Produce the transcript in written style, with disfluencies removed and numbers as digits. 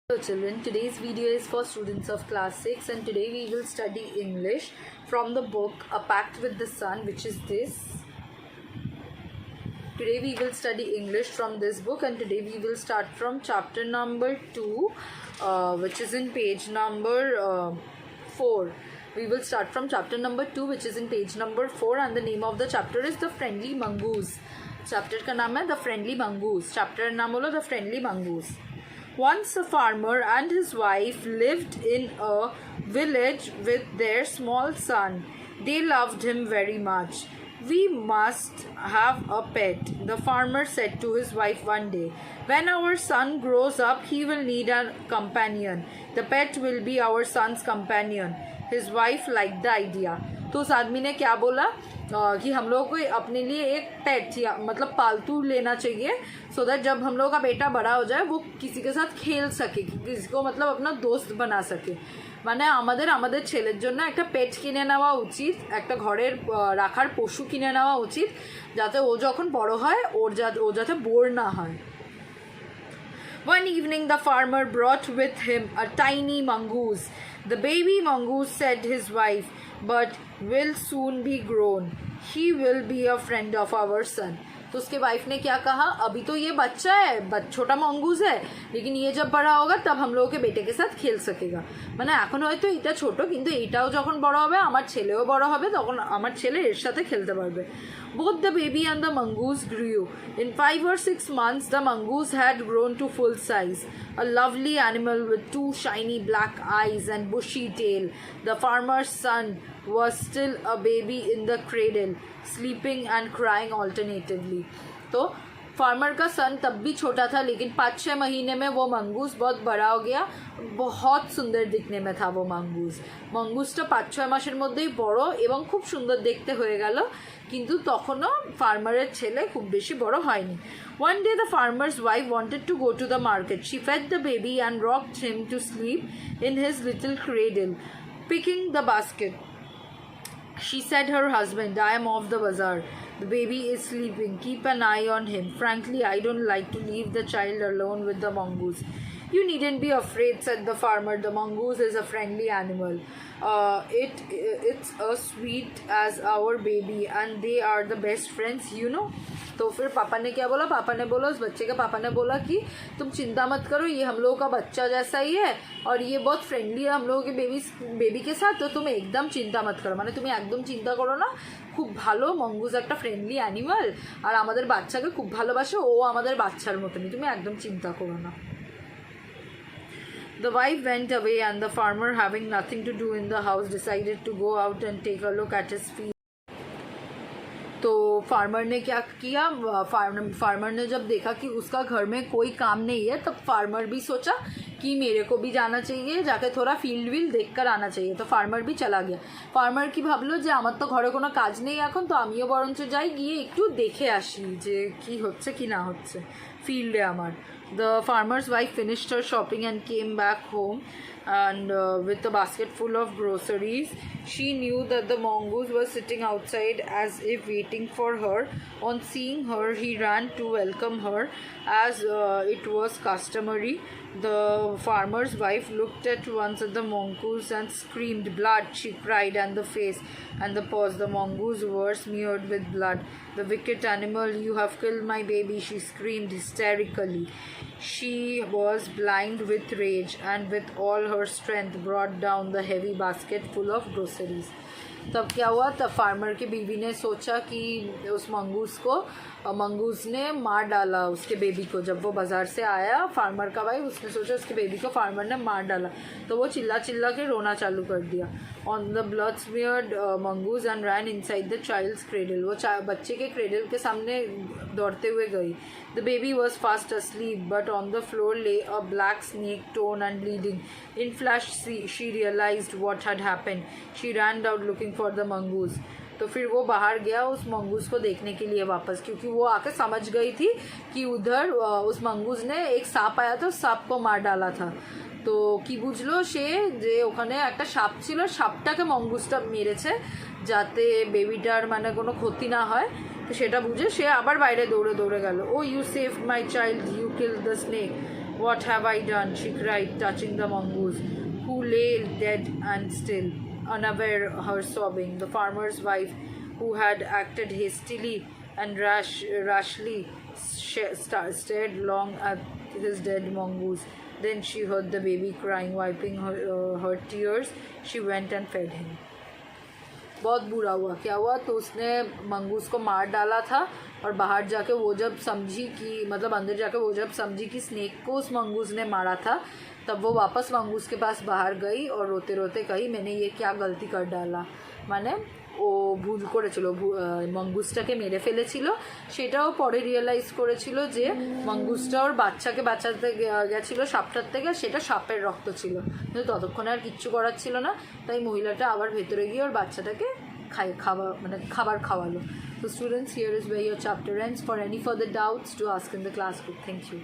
Hello children, today's video is for students of class 6 and today we will study English from the book A Pact with the Sun, which is this. Today we will study English from this book and today we will start from chapter number 2 which is in page number 4. We will start from chapter number 2 which is in page number 4 and the name of the chapter is The Friendly Mongoose. Chapter का नाम है The Friendly Mongoose. Chapter नाम बोलो The Friendly Mongoose. Once a farmer and his wife lived in a village with their small son. They loved him very much. We must have a pet, the farmer said to his wife one day. When our son grows up, he will need a companion. The pet will be our son's companion. His wife liked the idea. तो उस आदमी ने क्या बोला कि हम लोगों को अपने लिए एक पेट या मतलब पालतू लेना चाहिए सो दैट जब हम लोगों का बेटा बड़ा हो जाए वो किसी के साथ खेल सके, किसी को मतलब अपना दोस्त बना सके। মানে আমাদের ছেলের জন্য একটা পেট কিনে নেওয়া উচিত, একটা ঘরের রাখার পশু কিনে নেওয়া উচিত যাতে ও যখন বড় হয় ও যাতে বোর না হয়। One evening the farmer brought with him a tiny mongoose. The baby mongoose said his wife, but will soon be grown. He will be a friend of our son. तो उसके वाइफ ने क्या कहा, अभी तो ये बच्चा है, छोटा मंगूज है, लेकिन ये जब बड़ा होगा तब हम लोगों के बेटे के साथ खेल सकेगा। মানে এখন হয়তো এটা ছোট কিন্তু এটাও যখন বড় হবে আমার ছেলেও বড় হবে তখন আমার ছেলে এর সাথে খেলতে পারবে। Both the baby and the mongoose grew. In 5 or 6 months the mongoose had grown to full size, a lovely animal with 2 shiny black eyes and bushy tail. The farmer's son was still a baby in the cradle, sleeping and crying alternatively. तो farmer का सन तब भी छोटा था लेकिन 5-6 महीने में वो मंगूस बहुत बड़ा हो गया, बहुत सुंदर दिखने में था वो मंगूसটা 5-6 মাসের মধ্যেই বড় এবং খুব সুন্দর দেখতে হয়ে গেল, কিন্তু তখনও ফার্মারের ছেলে খুব বেশি বড় হয়নি। One day the farmer's wife wanted to go to the market. She fed the baby and rocked him to sleep in his little cradle. Picking the basket, she said her husband, I am off the bazaar. The baby is sleeping. Keep an eye on him. Frankly, I don't like to leave the child alone with the mongoose. You needn't be afraid, said the farmer. The mongoose is a friendly animal. It's as sweet as our baby and they are the best friends, you know. तो फिर पापा ने क्या बोला, पापा ने बोला उस बच्चे के पापा ने बोला कि तुम चिंता मत करो, ये हम लोगों का बच्चा जैसा ही है और ये बहुत फ्रेंडली है हम लोगों के बेबी के साथ, तो तुम एकदम चिंता मत करो, মানে তুমি একদম চিন্তা করো না, খুব ভালো মঙ্গুস একটা ফ্রেন্ডলি অ্যানিমাল আর আমাদের বাচ্চাকে খুব ভালোবাসে, ও আমাদের বাচ্চার মতনই, তুমি একদম চিন্তা করো না। The wife went away and the farmer, having nothing to do in the house, decided to go out and take a look at his field. तो फार्मर ने क्या किया, फार्मर ने जब देखा कि उसका घर में कोई काम नहीं है तब फार्मर भी सोचा कि मेरे को भी जाना चाहिए, जाके थोड़ा ফিল্ড দেখ कर आना चाहिए। तो ফার্মার भी चला गया। ফার্মার কি ভাবলো যে আমার তো ঘরে কোনো কাজ নেই এখন, তো আমিও বরঞ্চ যাই গিয়ে একটু দেখে আসি যে কি হচ্ছে কি না হচ্ছে ফিল্ডে আমার। The farmer's wife finished her shopping and came back home and with a basket full of groceries. She knew that the mongoose was sitting outside as if waiting for her. On seeing her, he ran to welcome her as it was customary. The farmer's wife looked at once at the mongoose and screamed, blood, she cried, and the face and the paws. The mongoose were smeared with blood. The wicked animal, you have killed my baby, she screamed hysterically. She was blind with rage and with all her strength brought down the heavy basket full of groceries. तब क्या हुआ, तब farmer की बीवी ने सोचा कि उस मंगूस ने मार डाला उसके बेबी को। जब वो बाज़ार से आया फार्मर का भाई, उसने सोचा उसके बेबी को फार्मर ने मार डाला, तो वो चिल्ला के रोना चालू कर दिया। On the blood smeared mongoose and ran inside the child's cradle, वो बच्चे के क्रेडल के सामने दौड़ते हुए गई। The baby was fast asleep, but on the floor lay a black snake, torn and bleeding. In flash, she realized what had happened. She ran out looking for the mongoose. तो फिर वो बाहर गया उस मंगूस को देखने के लिए वापस, क्योंकि वो आके समझ गई थी कि उधर उस मंगूस ने एक सांप आया था, उस सांप को मार डाला था। তো কি বুঝলো সে যে ওখানে একটা সাপ ছিল, সাপটাকে মঙ্গুসটা মেরেছে যাতে বেবিটার মানে কোনো ক্ষতি না হয়, তো সেটা বুঝে সে আবার বাইরে দৌড়ে গেল। Oh you saved my child, you kill the snake, What have I done? She cried, touching the mongoose, who lay dead and still, unaware her sobbing. The farmer's wife, who had acted hastily and rashly, stared long at his dead mongoose. Then she heard the baby crying, wiping her tears. She went and fed him. बहुत बुरा हुआ. क्या हुआ? तो उसने mongoose को मार डाला था और बाहर जाके वो जब समझी कि मतलब अंदर जाके वो जब समझी कि स्नेक को उस मंगूस ने मारा था, तब वो वापस मंगूस के पास बाहर गई और रोते रोते कही मैंने ये क्या गलती कर डाला, মানে ও ভুল করেছিল, মঙ্গুসটাকে মেরে ফেলেছিল, সেটা ও পরে রিয়েলাইজ করেছিল যে মঙ্গুসটা ওর বাচ্চাকে বাঁচাতে গেছিলো সাপটার থেকে, সেটা সাপের রক্ত ছিল, কিন্তু ততক্ষণে আর কিচ্ছু করার ছিল না, তাই মহিলাটা আবার ভেতরে গিয়ে ওর বাচ্চাটাকে খাবার খাওয়ালো. So students, here is where your chapter ends. For any further doubts, do ask in the class book. Thank you.